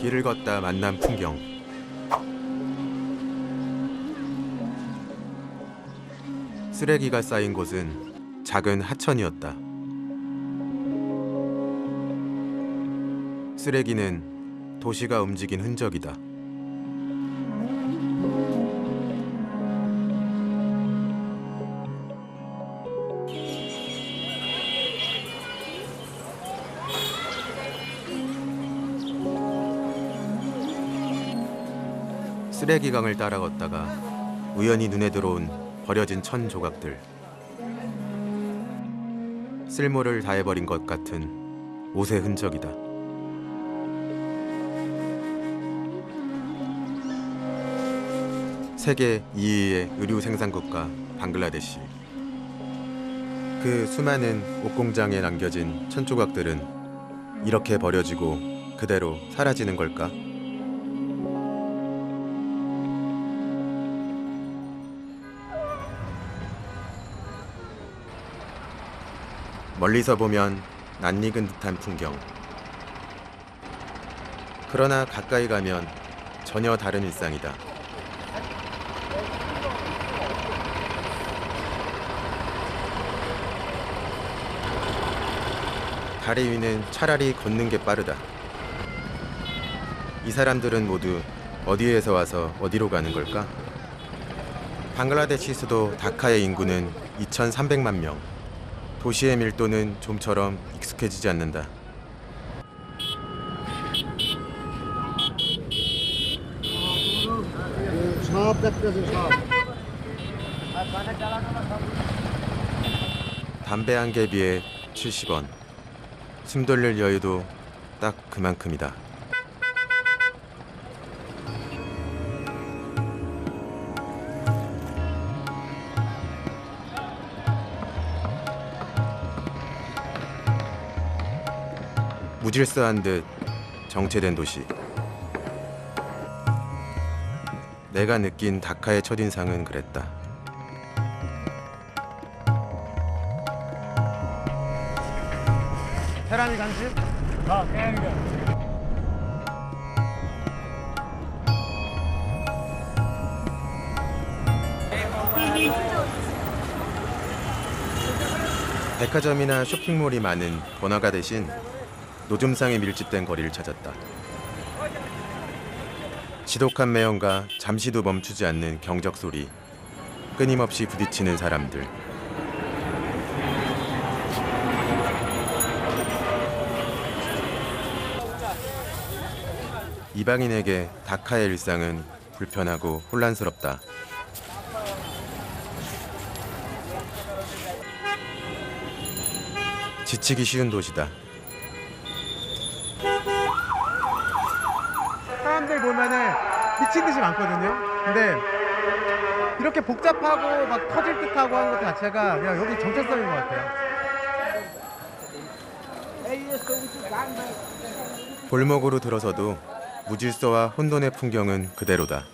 길을 걷다 만난 풍경. 쓰레기가 쌓인 곳은 작은 하천이었다. 쓰레기는 도시가 움직인 흔적이다. 쓰레기강을 따라 걷다가 우연히 눈에 들어온 버려진 천 조각들. 쓸모를 다해버린 것 같은 옷의 흔적이다. 세계 2위의 의류 생산국가 방글라데시. 그 수많은 옷공장에 남겨진 천 조각들은 이렇게 버려지고 그대로 사라지는 걸까? 멀리서 보면 낯익은 듯한 풍경. 그러나 가까이 가면 전혀 다른 일상이다. 다리 위는 차라리 걷는 게 빠르다. 이 사람들은 모두 어디에서 와서 어디로 가는 걸까? 방글라데시 수도 다카의 인구는 2,300만 명. 도시의 밀도는 좀처럼 익숙해지지 않는다. 담배 한 개비에 70원. 숨 돌릴 여유도 딱 그만큼이다. 무질서한 듯 정체된 도시. 내가 느낀 다카의 첫인상은 그랬다. 계란이 간식? 백화점이나 쇼핑몰이 많은 번화가 대신 노점상에 밀집된 거리를 찾았다. 지독한 매연과 잠시도 멈추지 않는 경적 소리, 끊임없이 부딪히는 사람들. 이방인에게 다카의 일상은 불편하고 혼란스럽다. 지치기 쉬운 도시다. 사람들 보면은 미친 듯이 많거든요. 근데 이렇게 복잡하고 막 터질 듯하고 하는 것 자체가 그냥 여기 정체성인 것 같아요. 골목으로 들어서도 무질서와 혼돈의 풍경은 그대로다.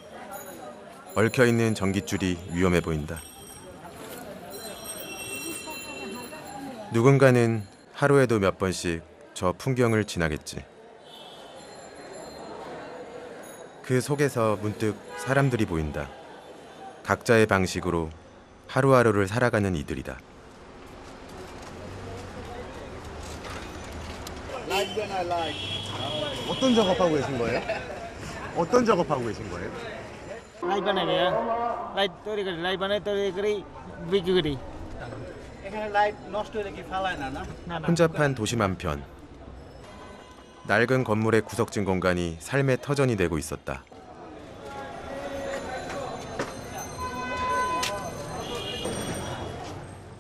얽혀있는 전깃줄이 위험해 보인다. 누군가는 하루에도 몇 번씩 저 풍경을 지나겠지. 그 속에서 문득 사람들이 보인다. 각자의 방식으로 하루하루를 살아가는 이들이다. 어떤 작업하고 계신 거예요? 어떤 작업하고 계신 거예요? লাইট বানাই ভাইয়া লাইট তৈরি করি লাইট বানাই তৈরি করি বিক্রি করি এখানে লাইট নষ্ট হলে কি ফালায় না না না না 혼잡한 도심 한편. 낡은 건물의 구석진 공간이 삶의 터전이 되고 있었다.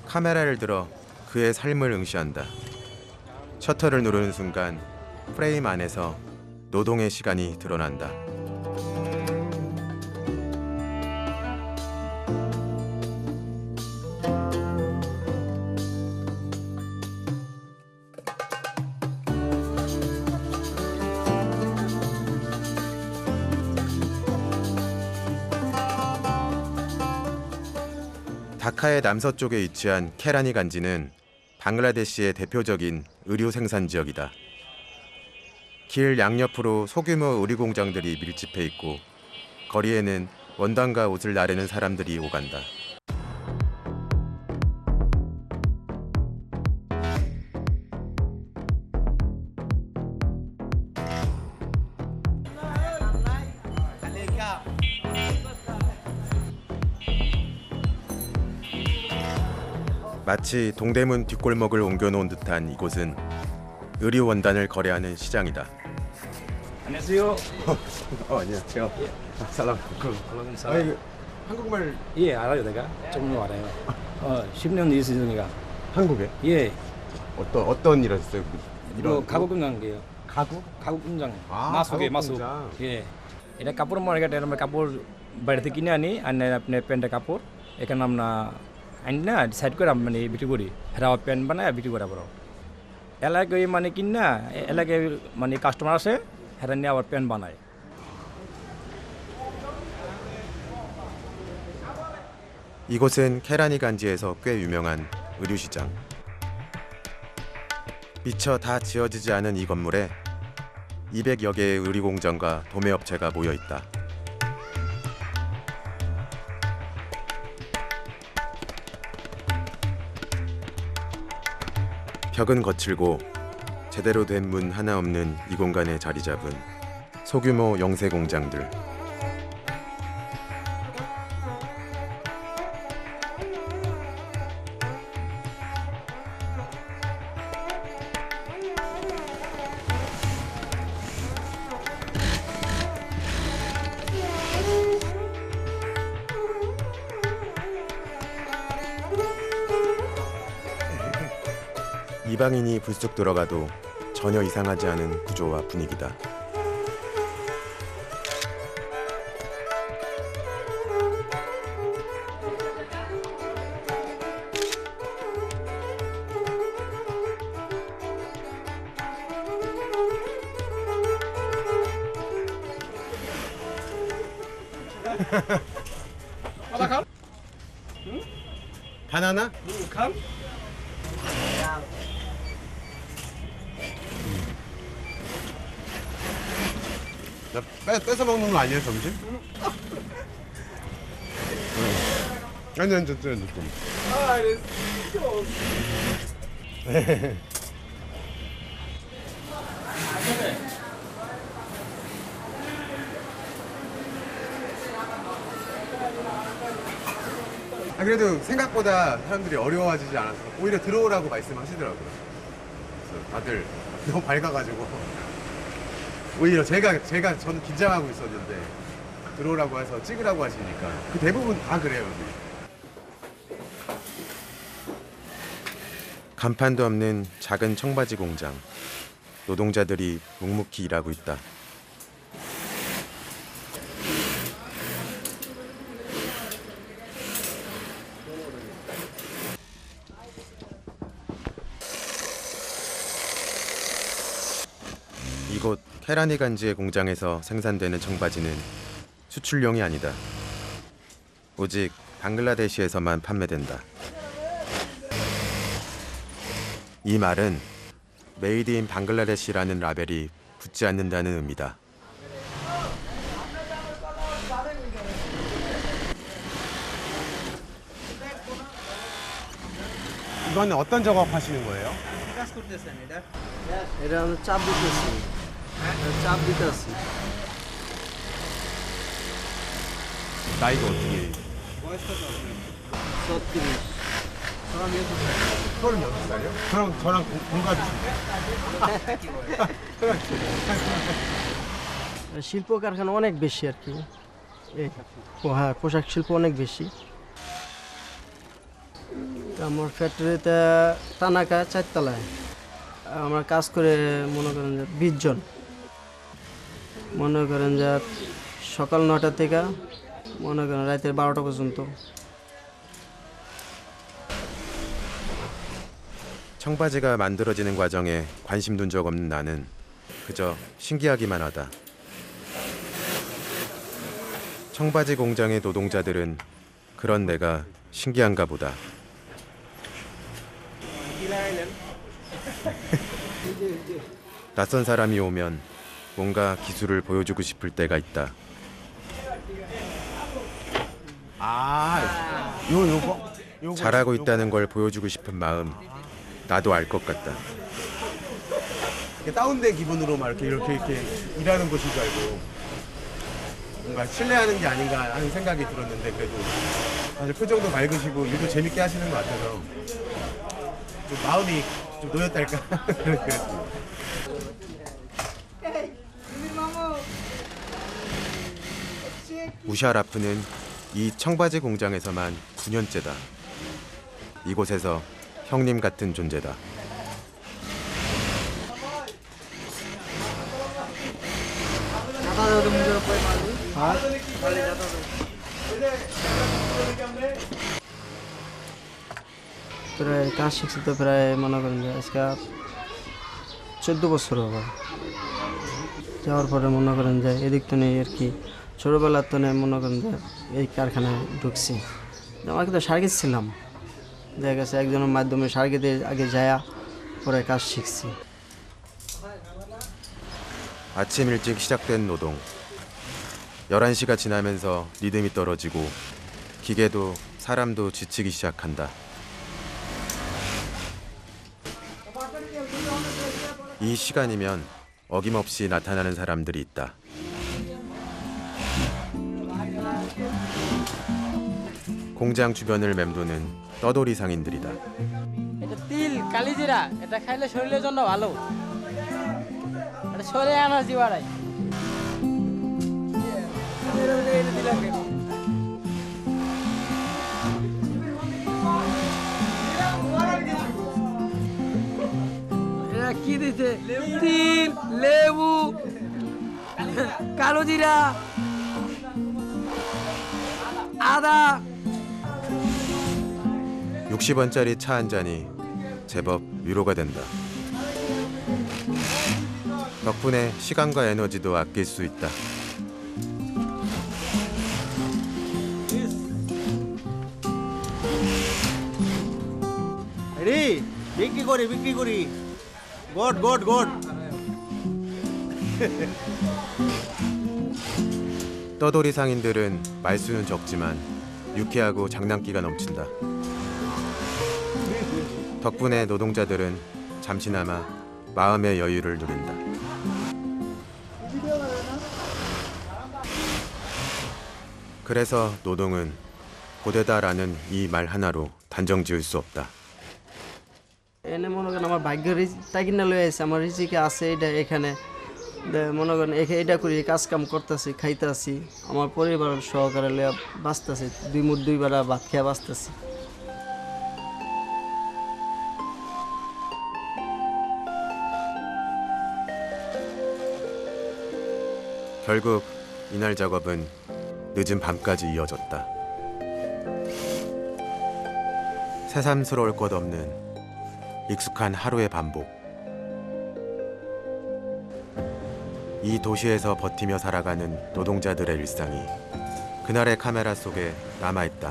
카메라를 들어 그의 삶을 응시한다. 셔터를 누르는 순간 프레임 안에서 노동의 시간이 드러난다. 다카의 남서쪽에 위치한 케라니 간지는 방글라데시의 대표적인 의류 생산 지역이다. 길 양옆으로 소규모 의류 공장들이 밀집해 있고 거리에는 원단과 옷을 나르는 사람들이 오간다. 마치 동대문 뒷골목을 옮겨놓은 듯한 이곳은 의류 원단을 거래하는 시장이다. 안녕하세요. 안녕하세요. 살람. 한국말 예, 알아요, 내가. 조금 알아요. 10년 있으니까. 한국에 예, 어떤 일 하셨어요? 이거 가구 공장이에요. 가구? 가구 공장. 아, 마수게 가구 마수. 공장. ये इन्हें कपूर मार के टेरम कपूर बढ़ते किन्हें आनी अन्य अपने पेंट कपूर एक नाम ना अन्य साइड को राम मनी बिटू गुड़ी हराव पेंट बनाया बिटू गुड़ा बरो एला के माने किन्ना एला के माने कस्टमर से हरन्या और पेंट बनाए 이곳은 케라니 간지에서 꽤 유명한 의류시장. 미처 다 지어지지 않은 이 건물에 200여 개의 의류 공장과 도매업체가 모여 있다. 벽은 거칠고 제대로 된 문 하나 없는 이 공간에 자리 잡은 소규모 영세 공장들. 이방인이 불쑥 들어가도 전혀 이상하지 않은 구조와 분위기다. 바나나? 나 뺏어 먹는 거 아니야 점심? 아니 좀. 그래도 생각보다 사람들이 어려워하지 않아서 오히려 들어오라고 말씀하시더라고요. 그래서 다들 너무 밝아가지고 오히려 저는 긴장하고 있었는데 들어오라고 해서 찍으라고 하시니까 그 대부분 다 그래요. 여기. 간판도 없는 작은 청바지 공장. 노동자들이 묵묵히 일하고 있다. 이곳 케라니 간지의 공장에서 생산되는 청바지는 수출용이 아니다. 오직 방글라데시에서만 판매된다. 이 말은 메이드 인 방글라데시라는 라벨이 붙지 않는다는 의미다. 이건 어떤 작업하시는 거예요? এটা আমরা চাপ দিতেছি চাপ দিতেছি 나이가 어떻게? 36 36살이요? 저랑 동갑이신데? শিল্প কারখানা অনেক বেশি আর কি হ্যাঁ পোশাক শিল্প অনেক বেশি আমার ফ্যাক্টরিতে টানাকা 4 তলায় আমরা কাজ করে মনে করেন যে 20 জন মনে করেন যে সকাল 9টা থেকে মনে করেন রাতের 12টা পর্যন্ত 청바지가 만들어지는 과정에 관심 둔 적 없는 나는 그저 신기하기만 하다. 청바지 공장의 노동자들은 그런 내가 신기한가 보다. 낯선 사람이 오면 뭔가 기술을 보여주고 싶을 때가 있다. 요거 잘하고 있다는 걸 보여주고 싶은 마음 나도 알 것 같다. 이렇게 다운된 기분으로 막 이렇게 일하는 것인 줄 알고 뭔가 신뢰하는 게 아닌가 하는 생각이 들었는데, 그래도 사실 표정도 밝으시고 일도 재밌게 하시는 것 같아서 좀 마음이 좀 놓였달까 그랬습니다. 무샤라프는 이 청바지 공장에서만 9년째다. 이곳에서 형님 같은 존재다. প্রায় কাজ শিখছি তো প্রায় মনে করেন যে আজকে 14 বছর হবে যাওয়ার পরে মনে করেন যে এদিক তো নেই আর কি ছোটোবেলার তো নেই মনে করেন যে এই কারখানায় ঢুকছি আমাকে তো সার্গিস ছিলাম দেখা গেছে একজনের মাধ্যমে সার্গিতে আগে যায়া পরে কাজ শিখছি 아침 일찍 시작된 노동. 11시가 지나면서 리듬이 떨어지고 기계도 사람도 지치기 시작한다. 이 시간이면 어김없이 나타나는 사람들이 있다. 공장 주변을 맴도는 떠돌이 상인들이다. এটা তিল কালিজিরা এটা খাইলে শরীরের জন্য ভালো এটা শরীরে এনার্জি বাড়ায় এরা কি দিতে তিল লেবু কালো জিরা আদা 60원짜리 차 한 잔이 제법 위로가 된다. 덕분에 시간과 에너지도 아낄 수 있다. রে বিক্রি করি গুড 떠돌이 상인들은 말수는 적지만 유쾌하고 장난기가 넘친다. 덕분에 노동자들은 잠시나마 마음의 여유를 누린다. 그래서 노동은 고되다라는 이 말 하나로 단정 지을 수 없다. এনে মনে করেন আমার ভাগ্য তাই না লয়ে আছে আমার রিজিকে আছে এটা এখানে মনে করেন এটা করি কাজ কাম করতেছি খাইতেছি আমার পরিবার সহকারে লইয়া বাঁচতেছি দুই মুঠ দুই বেলা ভাত খেয়ে বাঁচতেছি 결국 이날 작업은 늦은 밤까지 이어졌다. 새삼스러울 것 없는 익숙한 하루의 반복. 이 도시에서 버티며 살아가는 노동자들의 일상이 그날의 카메라 속에 남아있다.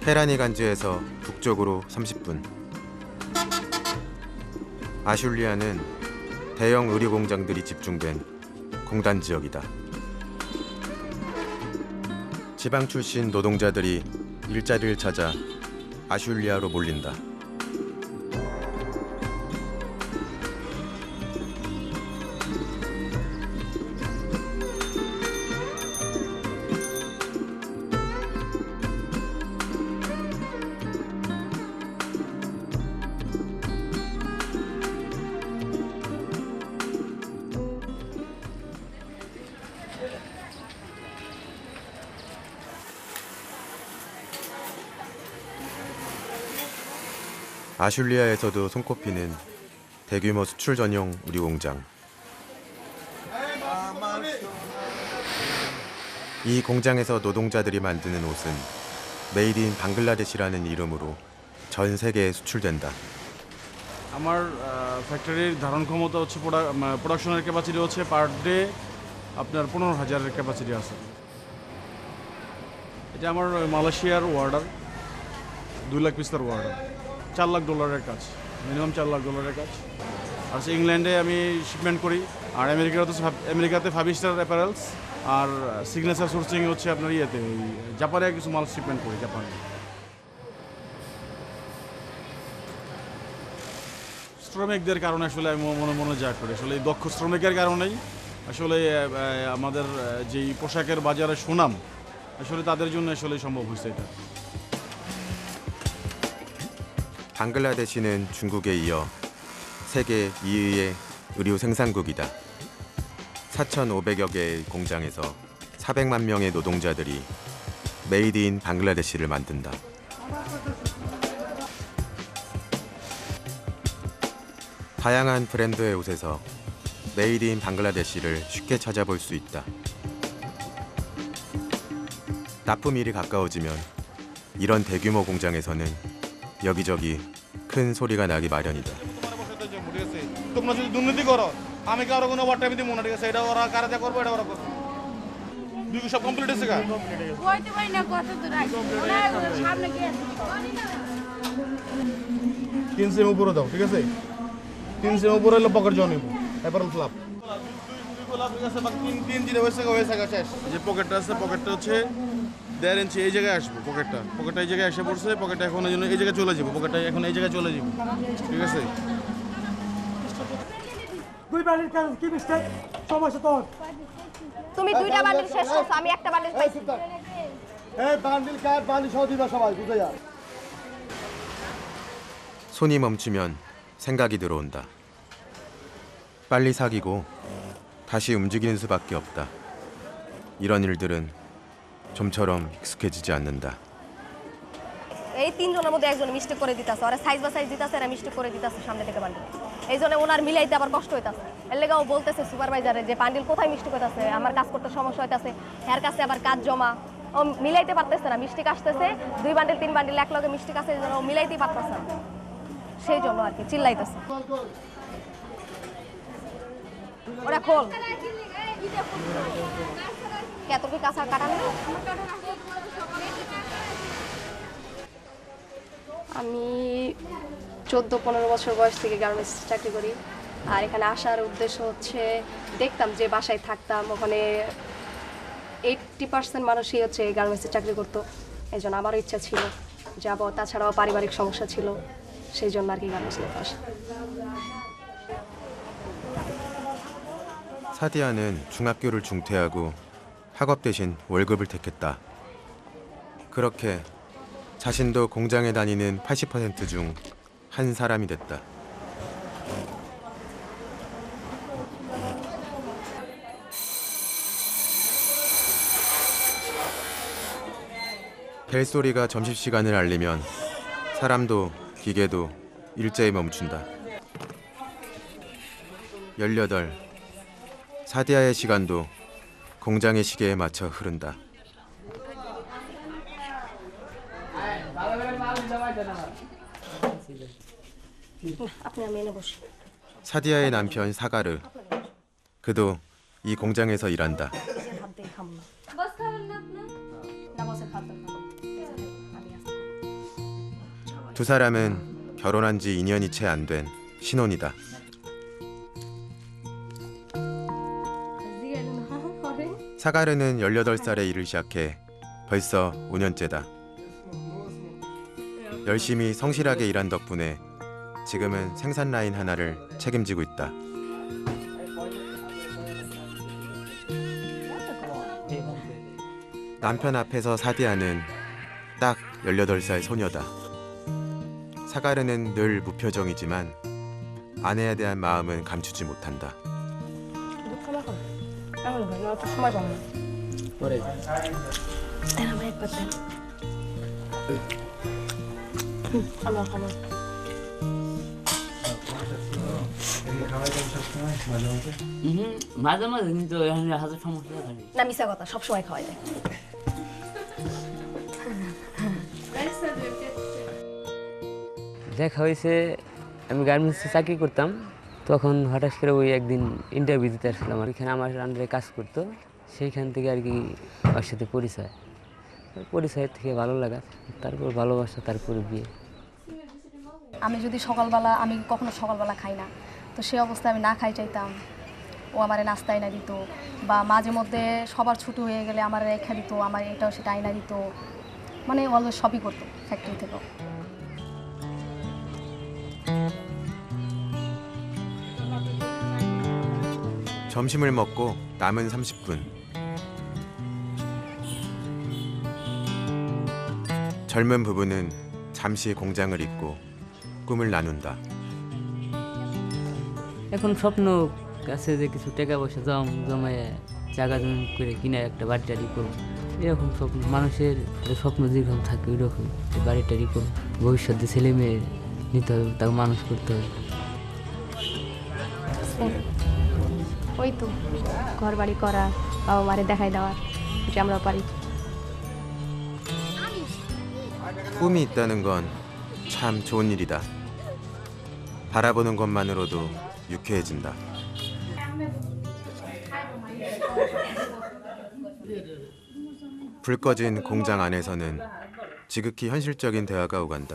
테라니 간지에서 북쪽으로 30분. 아슐리아는 대형 의류 공장들이 집중된 공단 지역이다. 지방 출신 노동자들이 일자리를 찾아 아슐리아로 몰린다. 아슐리아에서도 손꼽히는 대규모 수출 전용 의류 공장. 이 공장에서 노동자들이 만드는 옷은 메이드 인 방글라데시라는 이름으로 전 세계에 수출된다. আমার ফ্যাক্টরির ধারণ ক্ষমতা হচ্ছে প্রোডাকশনের ক্যাপাসিটি হচ্ছে পার ডে আপনার 15,000-এর ক্যাপাসিটি আছে। এটা আমার মালয়েশিয়ার অর্ডার, 2 লাখ পিসের অর্ডার, $4 লাখ কাজ, মিনিমাম $4 লাখ কাজ। আর ইংল্যান্ডে আমি শিপমেন্ট করি, আর আমেরিকাতে 5 স্টার অ্যাপারেলস, আর সিগনেচার সোর্সিং হচ্ছে আপনার ইয়েতে জাপানে কিছু মাল শিপমেন্ট করি জাপানে। শ্রমিকদের কারণে আসলে আমি মনে যা করি আসলে এই দক্ষ শ্রমিকের কারণেই আসলে আমাদের যেই পোশাকের বাজারে সুনাম আসলে তাদের জন্য আসলে সম্ভব হয়েছে এটা। 방글라데시는 중국에 이어 세계 2위의 의류 생산국이다. 4,500여 개의 공장에서 400만 명의 노동자들이 메이드 인 방글라데시를 만든다. 다양한 브랜드의 옷에서 메이드 인 방글라데시를 쉽게 찾아볼 수 있다. 납품일이 가까워지면 이런 대규모 공장에서는 여기저기 큰 소리가 나기 마련이다. তোমরা যদি দুর্নীতি করো আমি কারো কোনো ওভারটাইম দিব না, ঠিক আছে? এটা ওরা কারা যা করবো এটা ওরা করবে। দুই সব কমপ্লিট হয়েছে গা? কইতে পারি না কত দূর আছে ওনার সামনে গিয়ে 3 সেম উপরে দাও, ঠিক আছে? 3 সেম উপরে হলো পকেট জন নিব অ্যাপারেল ফ্লাপ। দুই গোলাপ ঠিক আছে, বাকি 3 জিরো হয়েছে শেষ। যে পকেটটা আছে পকেটটা হচ্ছে 1.5 ইঞ্চি এই জায়গায় আসবে। পকেটটা এই জায়গায় এসে পড়ছে, পকেটটা এখন এই জন্য এই জায়গায় চলে যাবে, পকেটটা এখন এই জায়গায় চলে যাবে, ঠিক আছে? তুমি 2টা বান্ডিল শেষ করছো, আমি একটা বান্ডিল পাইছি। 손이 멈추면 생각이 들어온다. 빨리 사귀고 다시 움직이는 수밖에 없다. 이런 일들은 좀처럼 익숙해지지 않는다. এই 3 জনের মধ্যে একজন মিস্টেক করে দিতাছে, ওরা সাইজ বা সাইজ দিতাছে, আর মিস্টেক করে দিতাছে সামনে থেকে বান্ডিল। এই জন্য ওনার মিলাইতে আবার কষ্ট হইতাছে। এর লাগা ও বলতেছে সুপারভাইজারে যে বান্ডিল কোথায় মিস্টেক হইতাছে, আমার কাজ করতে সমস্যা হইতাছে, এর কাছে আবার কাজ জমা, ও মিলাইতে পারতেছে না, মিস্টেক আসতেছে 2 বান্ডিল 3 বান্ডিল এক লগে মিস্টেক আছে, এই জন্য ও মিলাইতেই পারতেছে না, সেই জন্য আর কি চিল্লাইতেছে। ওরা খোল কত কি কাঁচা কাটানো। আমি 14-15 বছর বয়স থেকে গার্মেন্টস চাকরি করি, আর এখানে আসার উদ্দেশ্য হচ্ছে দেখতাম যে বাসায় থাকতাম ওখানে 80% মানুষই হচ্ছে গার্মেন্টসে চাকরি করতো, এই জন্য আমারও ইচ্ছা ছিল যাব। তাছাড়াও পারিবারিক সমস্যা ছিল, সেই জন্য আর কি গার্মেন্টস লাইফে আসা। 사디아는 중학교를 중퇴하고 학업 대신 월급을 택했다. 그렇게 자신도 공장에 다니는 80% 중 한 사람이 됐다. 벨소리가 점심시간을 알리면 사람도 기계도 일제히 멈춘다. 18. 사디아의 시간도 공장의 시계에 맞춰 흐른다. আপনি আমি এনে বসি। 사디아의 남편 사가르. 그도 이 공장에서 일한다. ভাত দিয়ে খাবো না। বস খাবেন না আপনি? না বসে ভাত খাবো। আমি আসছি। 두 사람은 결혼한 지 2년이 채 안 된 신혼이다. 사가르는 18살에 일을 시작해 벌써 5년째다. 열심히 성실하게 일한 덕분에 지금은 생산 라인 하나를 책임지고 있다. 남편 앞에서 사디아는 딱 18살 소녀다. 사가르는 늘 무표정이지만 아내에 대한 마음은 감추지 못한다. এখন হয় না, তো সময় পাবো না। আমার একবার দেন। আমার মাঝে মাঝে কিন্তু এখানে হাজার সমস্যা থাকে না মিশা কথা সবসময় খাওয়াই দেয়। দেখা হয়েছে আমি গার্মেন্টসে চাকরি করতাম, তখন হঠাৎ করে ওই একদিন ইন্টারভিউ দিতে আসছিলাম, আর এখানে আমার আন্ডারে কাজ করতো, সেইখান থেকে আর কি ওর সাথে পরিচয় থেকে ভালো লাগা, তারপর ভালোবাসা, তারপর বিয়ে। আমি যদি সকালবেলা, আমি কখনো সকালবেলা খাই না, তো সেই অবস্থায় আমি না খাই চাইতাম, ও আমার নাস্তা এনে দিত, বা মাঝে মধ্যে সবার ছুটি হয়ে গেলে আমার রেখা দিত, আমার এটাও সেটা আইনা দিত, মানে অলওয়েজ সবই করতো ফ্যাক্টরি থেকেও। 점심을 먹고 남은 30분. 젊은 부부는 잠시 공장을 잊고 꿈을 나눈다. এখন স্বপ্ন কাছে যে কিছু টাকা পয়সা জমায়ে জায়গা জমি করে কিনে একটা বাড়ি টাড়ি করবো, এরকম স্বপ্ন মানুষের স্বপ্ন যেরকম থাকে ওই রকম বাড়ি টাড়ি করবো, ভবিষ্যতে ছেলে মেয়ে নিতে হবে, তাকে মানুষ করতে হবে। ওই তো ঘর বাড়ি করা, বাবা মারে দেখাই দেওয়ার, এটা আমরা পারি। 꿈이 있다는 건 참 좋은 일이다. 바라보는 것만으로도 유쾌해진다. 불 꺼진 공장 안에서는 지극히 현실적인 대화가 오간다.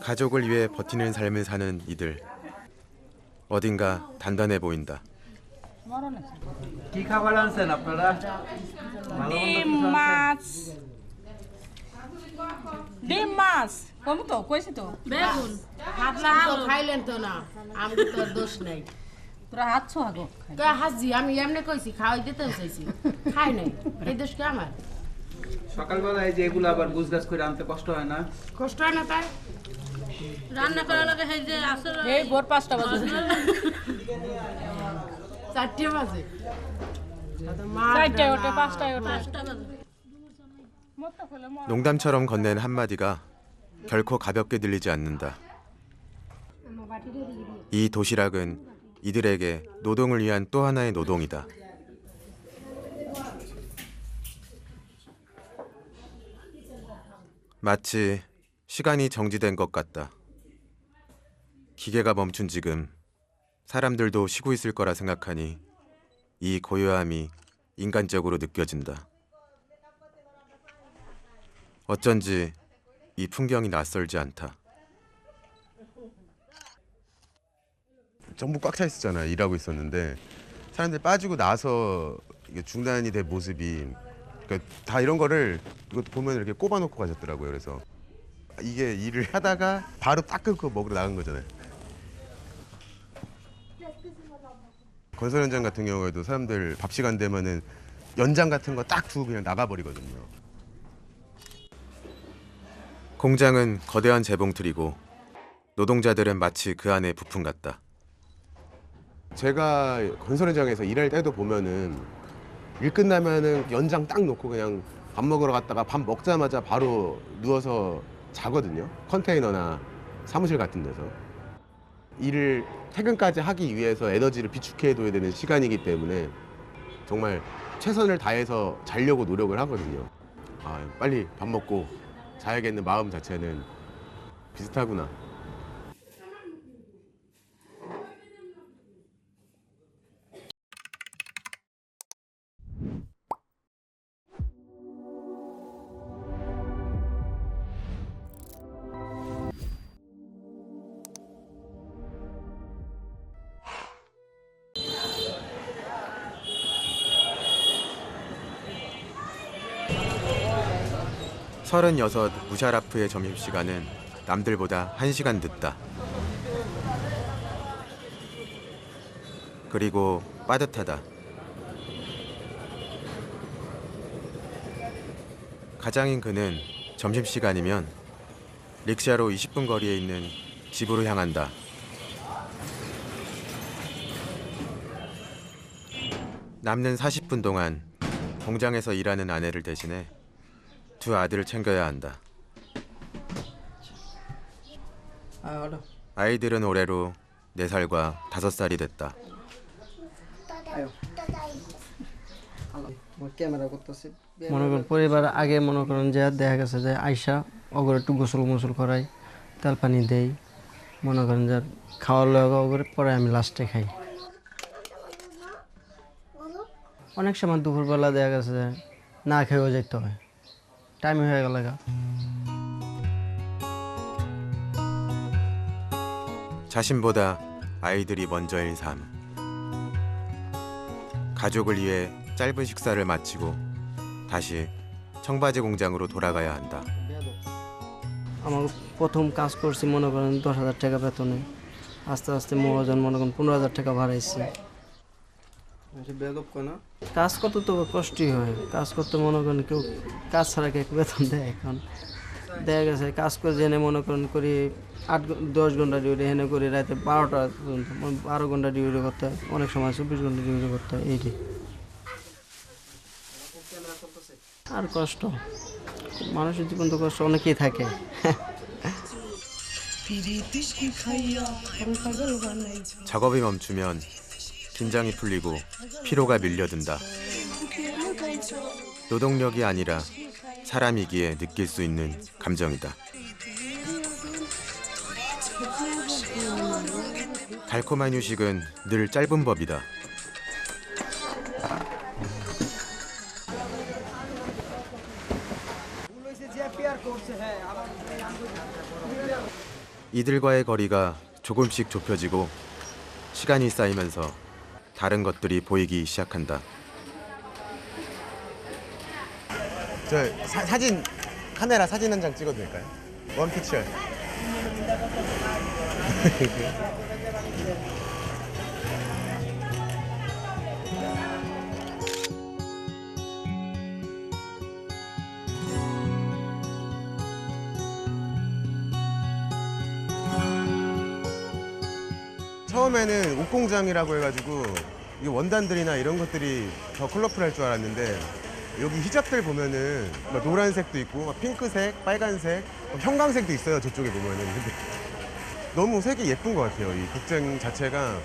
가족을 위해 버티는 삶을 사는 이들. 어딘가 단단해 보인다. কি খাবার আনছেন আপনারা? ডিম মাছ কম তো কইছি তো বেগুন খাইলেন তো না, আমি তো দোষ নাই। তোরা হাতছো আগো কে হাজি, আমি এমনি কইছি খাওয়াই দিতে চাইছি, খাই নাই, এই দোষ কে আমার? সকালবেলা এই যে এগুলো আবার গুছগাছ করে আনতে কষ্ট হয় না? কষ্ট হয় না তাই? রান্না করার লাগে এই যে আসলে এই ভোর 5টা বাজে 4টা বাজে, 4টায় ওঠে 5টায় ওঠে। 농담처럼 건넨 한마디가 결코 가볍게 들리지 않는다. 이 도시락은 이들에게 노동을 위한 또 하나의 노동이다. 마치 시간이 정지된 것 같다. 기계가 멈춘 지금 사람들도 쉬고 있을 거라 생각하니 이 고요함이 인간적으로 느껴진다. 어쩐지 이 풍경이 낯설지 않다. 전부 꽉 차 있었잖아. 일하고 있었는데 사람들이 빠지고 나서 이게 중단이 된 모습이, 그러니까 다 이런 거를 이것도 보면 이렇게 꼽아놓고 가셨더라고요. 그래서 이게 일을 하다가 바로 딱 끊고 먹으러 나간 거잖아요. 건설 현장 같은 경우에도 사람들 밥 시간 되면은 연장 같은 거 딱 두고 그냥 나가버리거든요. 공장은 거대한 재봉틀이고 노동자들은 마치 그 안에 부품 같다. 제가 건설 현장에서 일할 때도 보면은 일 끝나면은 연장 딱 놓고 그냥 밥 먹으러 갔다가 밥 먹자마자 바로 누워서 자거든요. 컨테이너나 사무실 같은 데서. 일을 퇴근까지 하기 위해서 에너지를 비축해둬야 되는 시간이기 때문에 정말 최선을 다해서 자려고 노력을 하거든요. 아, 빨리 밥 먹고 자야겠는 마음 자체는 비슷하구나. 서른여섯 무샤라프의 점심시간은 남들보다 1시간 늦다. 그리고 빠듯하다. 가장인 그는 점심시간이면 릭샤로 20분 거리에 있는 집으로 향한다. 남는 40분 동안 공장에서 일하는 아내를 대신해 두 아들을 챙겨야 한다. 아이들은 올해로 4살과 5살이 됐다. মনে করেন পরিবার আগে মনে করেন যে দেখা গেছে যে আইসা ওগুলো একটু গোসল করাই, তেল পানি দেই, মনে করেন যে খাওয়ার লাগা ওগুলো পরে আমি লাস্টে খাই। অনেক সময় দুপুরবেলা দেখা গেছে যে না খেয়েও যেতে হয়, টাইম হয়ে গেল। 자신보다 아이들이 먼저인 삶. 가족을 위해 짧은 식사를 마치고 다시 청바지 공장으로 돌아가야 한다. আমার প্রথম কাজ করছি মনে করেন 10,000 টাকা বেতনে, আস্তে আস্তে মহাজন মনে করেন 15,000 টাকা বাড়াইছি। কাজ করতে তো কষ্টই হয়, কাজ করতে মনে করেন কেউ কাজ ছাড়া কেউ বেতন দেয়। এখন দেখা গেছে কাজ করে জেনে মনে করেন করি 8-10 ঘন্টা ডিউটি, এখানে করি রাতে 12টা পর্যন্ত, 12 ঘন্টা ডিউটি করতে হয়, অনেক সময় 24 ঘন্টা ডিউটি করতে হয়। এইটি আর কষ্ট, মানুষের জীবন তো কষ্ট অনেকেই থাকে। 작업이 멈추면 긴장이 풀리고 피로가 밀려든다. 노동력이 아니라 사람이기에 느낄 수 있는 감정이다. 달콤한 휴식은 늘 짧은 법이다. 이들과의 거리가 조금씩 좁혀지고 시간이 쌓이면서 다른 것들이 보이기 시작한다. 저 사진 카메라 사진 한 장 찍어도 될까요? 원 피처. 처음에는 옷공장이라고 해가지고 이 원단들이나 이런 것들이 더 컬러풀할 줄 알았는데 여기 히잡들 보면은 막 노란색도 있고 막 핑크색, 빨간색, 형광색도 있어요. 저쪽에 보면은. 근데 너무 색이 예쁜 것 같아요. 이 복장 자체가.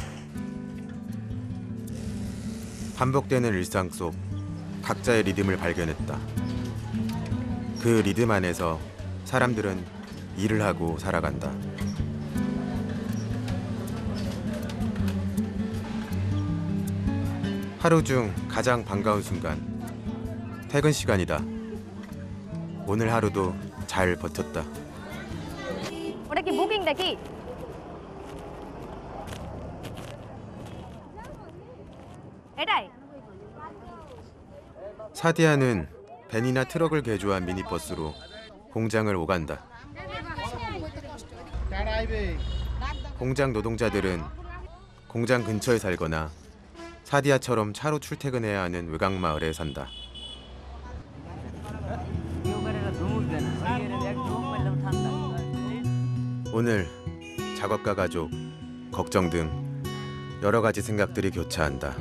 반복되는 일상 속 각자의 리듬을 발견했다. 그 리듬 안에서 사람들은 일을 하고 살아간다. 하루 중 가장 반가운 순간, 퇴근 시간이다. 오늘 하루도 잘 버텼다. ওটা কি বুকিং নাকি? এটাই? 사디아는 벤이나 트럭을 개조한 미니버스로 공장을 오간다. 공장 노동자들은 공장 근처에 살거나 사디아처럼 차로 출퇴근해야 하는 외곽 마을에 산다. 오늘 작업과 가족, 걱정 등 여러 가지 생각들이 교차한다.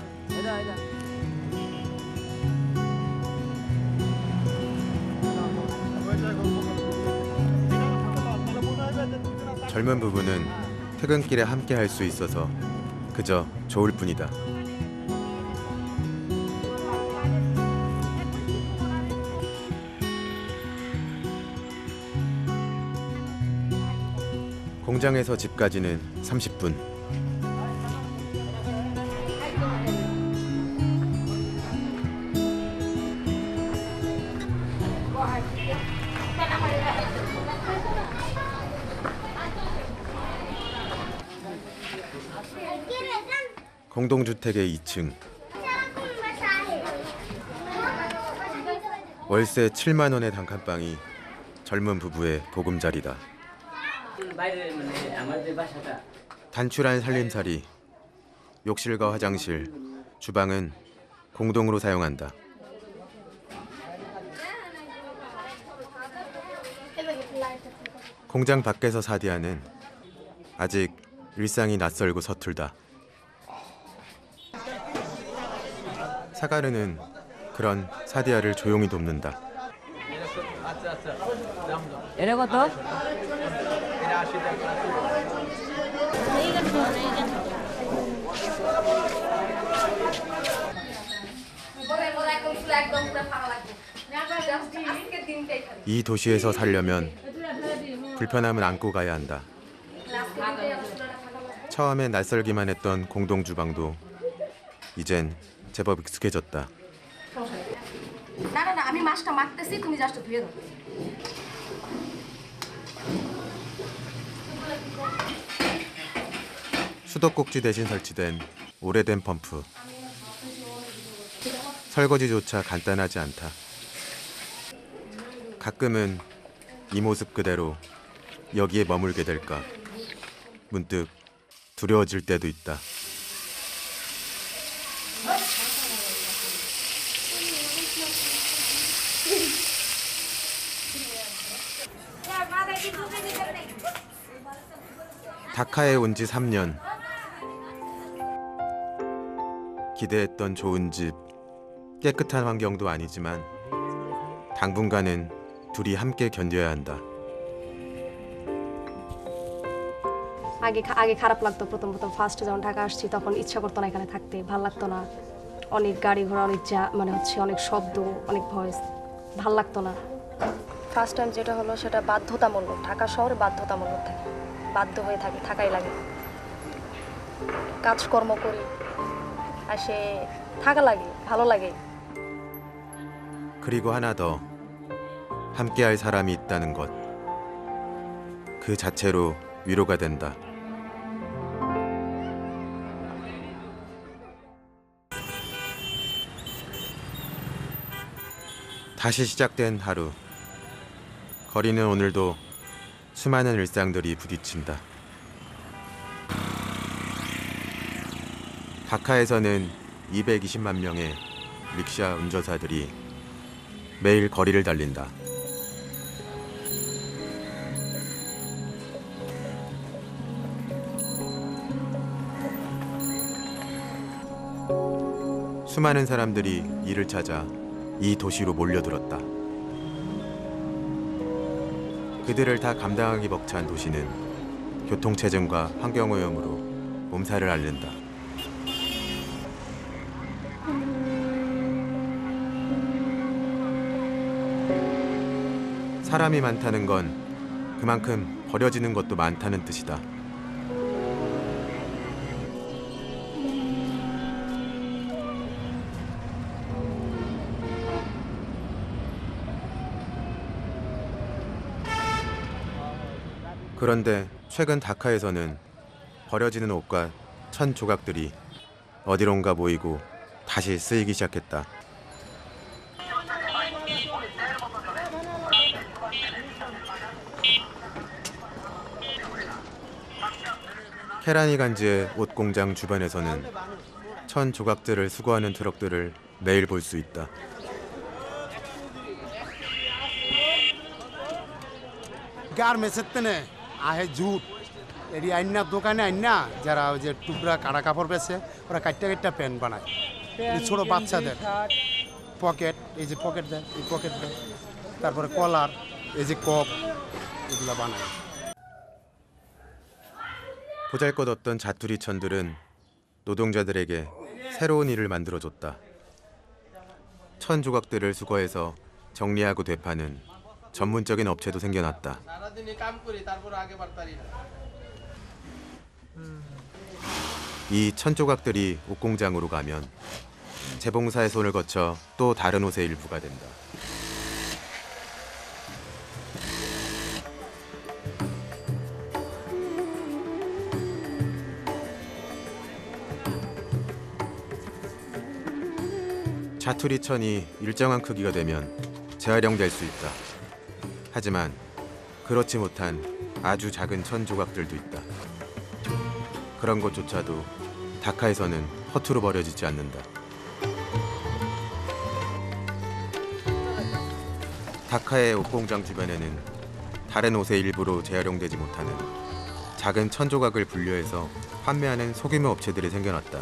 젊은 부부는 퇴근길에 함께 할 수 있어서 그저 좋을 뿐이다. 공장에서 집까지는 30분. 공동주택의 2층. 월세 7만 원의 단칸방이 젊은 부부의 보금자리다. 단출한 살림살이, 욕실과 화장실, 주방은 공동으로 사용한다. 공장 밖에서 사디아는 아직 일상이 낯설고 서툴다. 사가르는 그런 사디아를 조용히 돕는다. এটা কত? 이 도시에서 살려면 불편함은 안고 가야 한다. 처음엔 낯설기만 했던 공동 주방도 이젠 제법 익숙해졌다. না না না আমি মাছটা মারতেছি তুমি জাস্ট ধুয়ে দাও 수도꼭지 대신 설치된 오래된 펌프. 설거지조차 간단하지 않다. 가끔은 이 모습 그대로 여기에 머물게 될까 문득 두려워질 때도 있다. 다카에 온 지 3년. 기대했던 좋은 집, 깨끗한 환경도 아니지만 당분간은 둘이 함께 견뎌야 한다. আগে খারাপ লাগতো প্রথম ফার্স্টে যখন ঢাকা আসছি তখন ইচ্ছা করতো না এখানে থাকতে, ভাল লাগতো না। অনেক গাড়ি ঘোড়া, অনেক মানে হচ্ছে অনেক শব্দ, অনেক ভয়েস, ভাল লাগতো না। ফার্স্ট টাইম যেটা হলো সেটা বাধ্যতামূলক, ঢাকা শহরে বাধ্যতামূলক থাকে, বাধ্য হয়ে থাকে, থাকাই লাগে। কাজকর্ম করি আর সে থাকা লাগে, ভালো লাগে। 그리고 하나 더 함께할 사람이 있다는 것. 그 자체로 위로가 된다. 다시 시작된 하루. 거리는 오늘도 수많은 일상들이 부딪힌다. 다카에서는 220만 명의 릭샤 운전사들이 매일 거리를 달린다. 수많은 사람들이 이를 찾아 이 도시로 몰려들었다. 그들을 다 감당하기 벅찬 도시는 교통체증과 환경오염으로 몸살을 앓는다. 사람이 많다는 건 그만큼 버려지는 것도 많다는 뜻이다. 그런데 최근 다카에서는 버려지는 옷과 천 조각들이 어디론가 모이고 다시 쓰이기 시작했다. 케라니간지의 옷 공장 주변에서는 천 조각들을 수거하는 트럭들을 매일 볼 수 있다. গার্মেন্টসের তেনে আহে জুট এটি আইনা দোকানে আইনা যারা ওই যে টুকরা কাটা কাপড় বেছে ওরা কাটটা প্যান্ট বানায়, ছোট বাচ্চাদের পকেট, এই যে পকেট দেয়, এই পকেট দেয়, তারপরে কলার, এই যে কপ, এগুলো বানায়। 보잘것없던 자투리천들은 노동자들에게 새로운 일을 만들어줬다. 천 조각들을 수거해서 정리하고 되파는 전문적인 업체도 생겨났다. 이 천 조각들이 옷공장으로 가면 재봉사의 손을 거쳐 또 다른 옷의 일부가 된다. 자투리천이 일정한 크기가 되면 재활용될 수 있다. 하지만 그렇지 못한 아주 작은 천 조각들도 있다. 그런 것조차도 다카에서는 허투루 버려지지 않는다. 다카의 옷공장 주변에는 다른 옷의 일부로 재활용되지 못하는 작은 천 조각을 분류해서 판매하는 소규모 업체들이 생겨났다.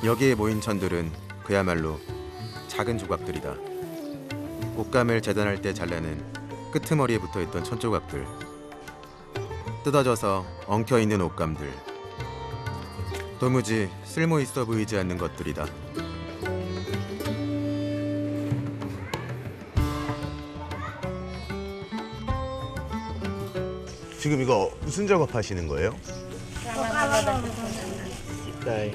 여기에 모인 천들은 그야말로 작은 조각들이다. 옷감을 재단할 때 잘라낸 끄트머리에 붙어있던 천조각들, 뜯어져서 엉켜있는 옷감들, 도무지 쓸모있어 보이지 않는 것들이다. 지금 이거 무슨 작업하시는 거예요? তাই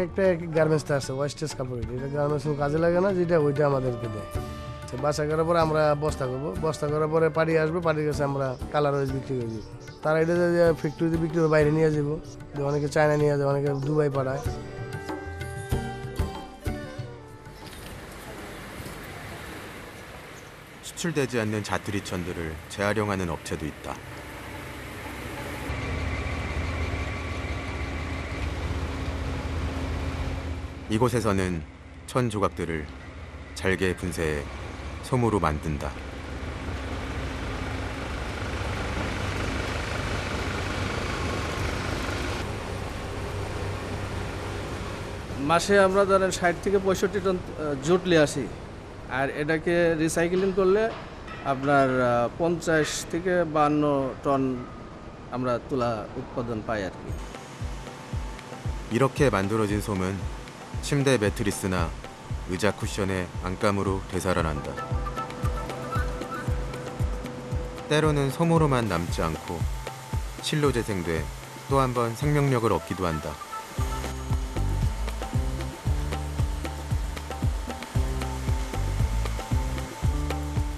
একটা গার্মেন্টসটা আছে ওয়েস্টেজ কাপড়, এটা গার্মেন্টস কাজে লাগে না, যেটা ওইটা আমাদেরকে দেয়। বাসা করার পরে আমরা বস্তা করবো, বস্তা করার পরে পাড়ি আসবে, পাড়ির কাছে আমরা কালার ওয়াইজ বিক্রি করে দিব। তারা এটা ফ্যাক্টরিতে বিক্রি করে বাইরে নিয়ে যাবো, অনেকে চায়না নিয়ে যায়, অনেকে দুবাই পাঠায়। 수출되지 않는 자투리 천들을 재활용하는 업체도 있다. 이곳에서는 천 조각들을 잘게 분쇄해 솜으로 만든다. মাসে আমরা ধরেন 60 থেকে 65 টন জুট নিয়ে আসি, আর এটাকে রিসাইকেলিং করলে আপনার 50 থেকে 52 টন আমরা তুলা উৎপাদন পাই আর কি। 이렇게 만들어진 솜은 침대 매트리스나 의자 쿠션의 안감으로 되살아난다. 때로는 솜으로만 남지 않고 실로 재생돼 또 한 번 생명력을 얻기도 한다.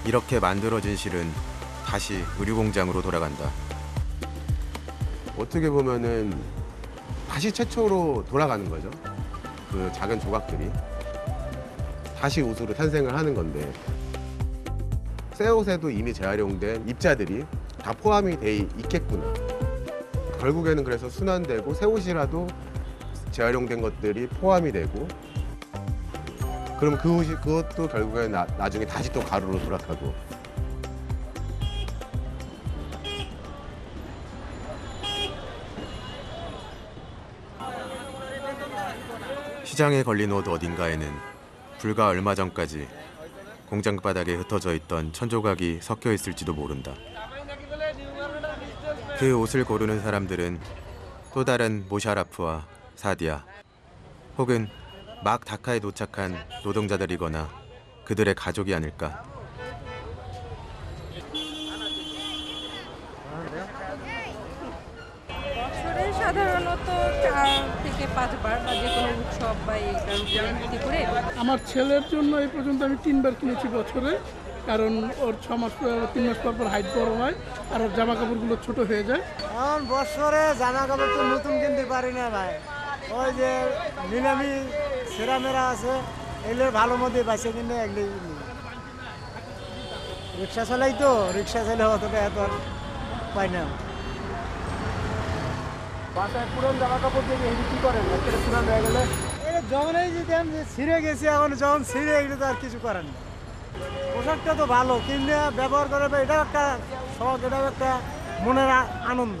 이렇게 만들어진 실은 다시 의류공장으로 돌아간다. 어떻게 보면은 다시 최초로 돌아가는 거죠. 그 작은 조각들이 다시 옷으로 탄생을 하는 건데, 새 옷에도 이미 재활용된 입자들이 다 포함이 돼 있겠구나. 결국에는 그래서 순환되고 새 옷이라도 재활용된 것들이 포함이 되고, 그럼 그것도 결국에는 나중에 다시 또 가루로 돌아가고. 시장에 걸린 옷 어딘가에는 불과 얼마 전까지 공장 바닥에 흩어져 있던 천조각이 섞여 있을지도 모른다. 그 옷을 고르는 사람들은 또 다른 모샤라프와 사디아 혹은 막 다카에 도착한 노동자들이거나 그들의 가족이 아닐까. বছরে সাধারণত 4 থেকে 5 বার বা যে কোনো উৎসব বা এই কারণে ভিত্তি করে। আমার ছেলের জন্য এই পর্যন্ত আমি 3 বার কিনেছি বছরে, কারণ ওর 6 মাস 3 মাস পর হাইট বড় হয় আর ওর জামা কাপড়গুলো ছোট হয়ে যায়। এখন বছরে জামা কাপড় তো নতুন কিনতে পারি না ভাই, ওই যে নিলামি সেরামেরা আছে এগুলোর ভালো মধ্যে বাঁচে কিনে এগুলোই রিক্সা চালাই, তো রিক্সা চাইলে অতটা এত পাই না। বাসায় পুরান জামা কাপড় দিয়ে কি করেন, একটা পুরান হয়ে গেলে যখনই যদি আমি ছিঁড়ে গেছি, এখন যখন ছিঁড়ে এগুলো তো আর কিছু করেন না। পোশাকটা তো ভালো কিনে ব্যবহার করে, এটাও একটা শখ, এটাও একটা মনের আনন্দ।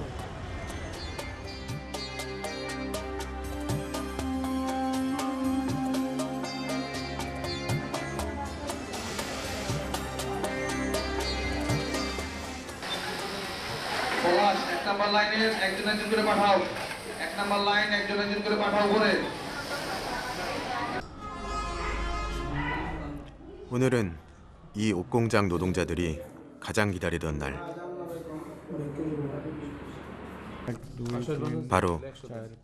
এক নাম্বার লাইনে একজন একজন করে পাঠাও, এক নাম্বার লাইন একজন একজন করে পাঠাও করে। 오늘은 이 옷공장 노동자들이 가장 기다리던 날. 바로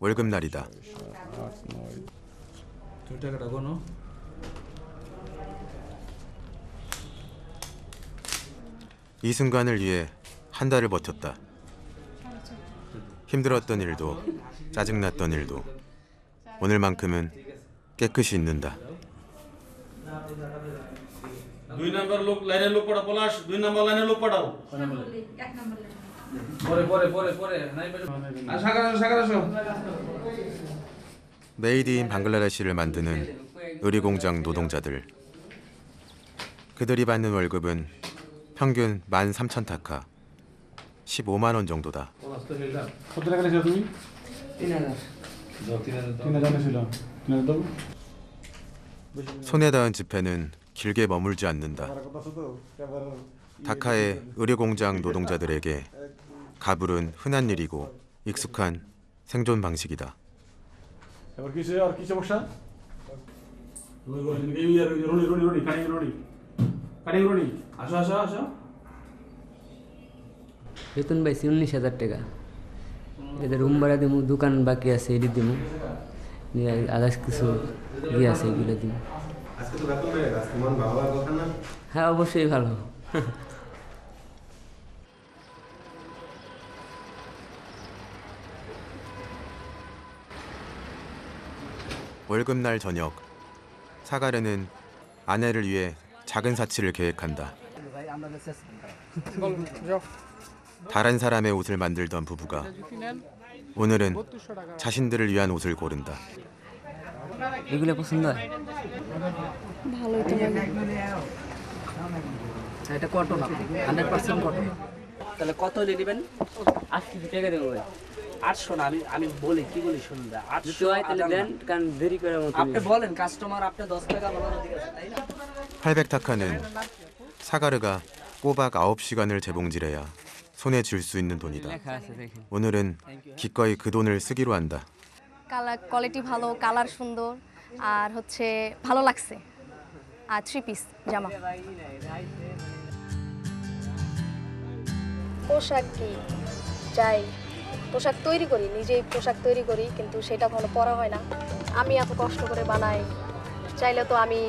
월급날이다. 이 순간을 위해 한 달을 버텼다. 힘들었던 일도 짜증났던 일도 오늘만큼은 깨끗이 잊는다. 2 নাম্বার লোক লাইনের লোক পাঠাও, পলাশ 2 নাম্বার লাইনের লোক পাঠাও। 메이드 인 방글라데시를 만드는 의류공장 노동자들. 그들이 받는 월급은 평균 13,000 타카, 15만 원 정도다. কত টাকা লেখা তুমি? 손에 닿은 지폐는 길게 머물지 않는다. 다카의 의료공장 노동자들에게 가불은 흔한 일이고 익숙한 생존 방식이다. বেতন পাইছি 19,000 টাকা। এদের রুম ভাড়া দিমু, দোকান বাকি আছে এটি দিমু, আদার্স কিছু ইয়ে আছে এগুলো দিমু। আজকে তো বেতন পেয়ে গেছে, তোমার ভালো লাগার কথা না? হ্যাঁ অবশ্যই ভালো। 월급날 저녁, 사가르는 아내를 위해 작은 사치를 계획한다. 다른 사람의 옷을 만들던 부부가 오늘은 자신들을 위한 옷을 고른다. এগুলো পছন্দ হয়? ভালোই তো লাগে। এটা কটন, 100% কটন। তাহলে কত হলে নেবেন? 80 টাকা দেবো ভাই। 800 না, আমি বলি কি বলি শুনুন দা, 800 হয় তাহলে দেন, কারণ দেরি করে মত। আপনি বলেন কাস্টমার, আপনি 10 টাকা বলার অধিকার আছে, তাই না? 800타카는 사가르가 꼬박 9시간을 재봉질해야 손에 쥘 수 있는 돈이다. 오늘은 기꺼이 그 돈을 쓰기로 한다. কালার কোয়ালিটি ভালো, কালার সুন্দর, আর হচ্ছে ভালো লাগছে। আর 3 পিস জামা। পোশাক কি চাই, পোশাক তৈরি করি, নিজেই পোশাক তৈরি করি, কিন্তু সেটা কখনো পরা হয় না। আমি এত কষ্ট করে বানাই, চাইলে তো আমি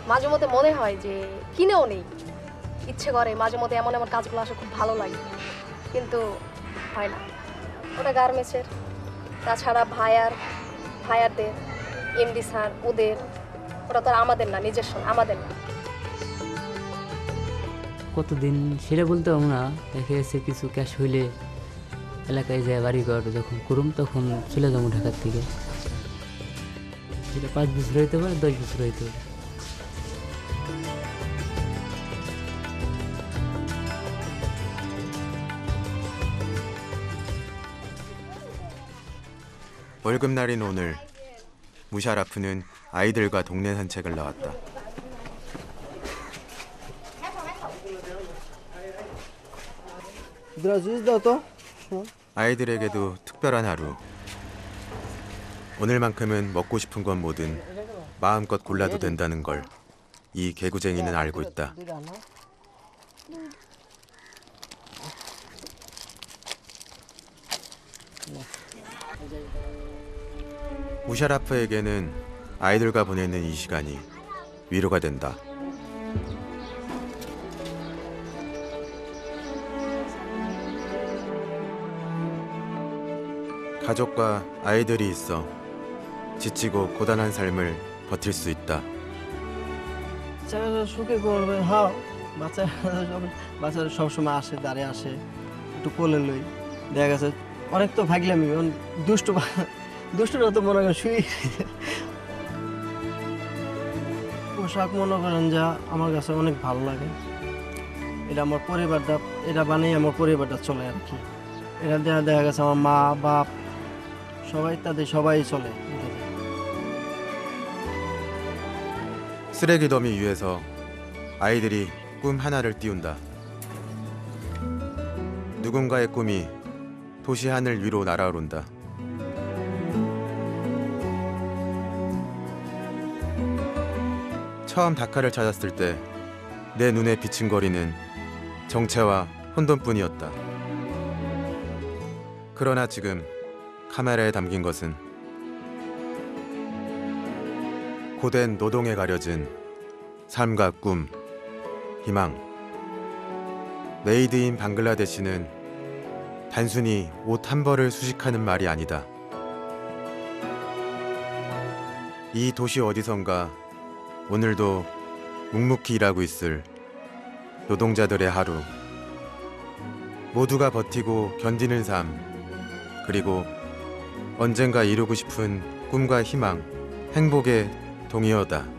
মাঝে মধ্যে মনে হয় যে কিনেও নেই, ইচ্ছে করে মাঝে মধ্যে এমন এমন কাজগুলো আসে খুব ভালো লাগে, কিন্তু হয় না। ওটা গার্মেন্টসের, তাছাড়া ভাইয়ারদের, এমডি স্যার ওদের, ওটা তো আমাদের না, নিজস্ব আমাদের না। কতদিন সেটা বলতে পারবো না, দেখা যাচ্ছে কিছু ক্যাশ হইলে এলাকায় যায় বাড়ি ঘর যখন করুম তখন চলে যাবো ঢাকার থেকে। সেটা 5 বছর হইতে পারে, 10 বছর হইতে পারে। 월급날인 오늘 무샤라프는 아이들과 동네 산책을 나왔다. 아이들에게도 특별한 하루. 오늘만큼은 먹고 싶은 건 뭐든 마음껏 골라도 된다는 걸 이 개구쟁이는 알고 있다. 무샤라프에게는 아이들과 보내는 이 시간이 위로가 된다. 가족과 아이들이 있어 지치고 고단한 삶을 버틸 수 있다. বাচ্চারা সুখে করবে, হ্যাঁ বাচ্চারা সবসময় আসে, দাঁড়িয়ে আসে, একটু কোলে লই, দেখা গেছে অনেক তো ভাগলামি, দুষ্টরা তো মনে করেন শুয়ে। পোশাক মনে করেন যা আমার কাছে অনেক ভালো লাগে, এটা আমার পরিবারটা, এটা বানিয়ে আমার পরিবারটা চলে আর কি। এটা দেখা গেছে আমার মা বাপ সবাই, তাদের সবাই চলে। 쓰레기 더미 위에서 아이들이 꿈 하나를 띄운다. 누군가의 꿈이 도시 하늘 위로 날아오른다. 처음 다카를 찾았을 때 내 눈에 비친거리는 정체와 혼돈뿐이었다. 그러나 지금 카메라에 담긴 것은 고된 노동에 가려진 삶과 꿈, 희망. 메이드 인 방글라데시는 단순히 옷 한 벌을 수식하는 말이 아니다. 이 도시 어디선가 오늘도 묵묵히 일하고 있을 노동자들의 하루. 모두가 버티고 견디는 삶, 그리고 언젠가 이루고 싶은 꿈과 희망, 행복의 동의어다.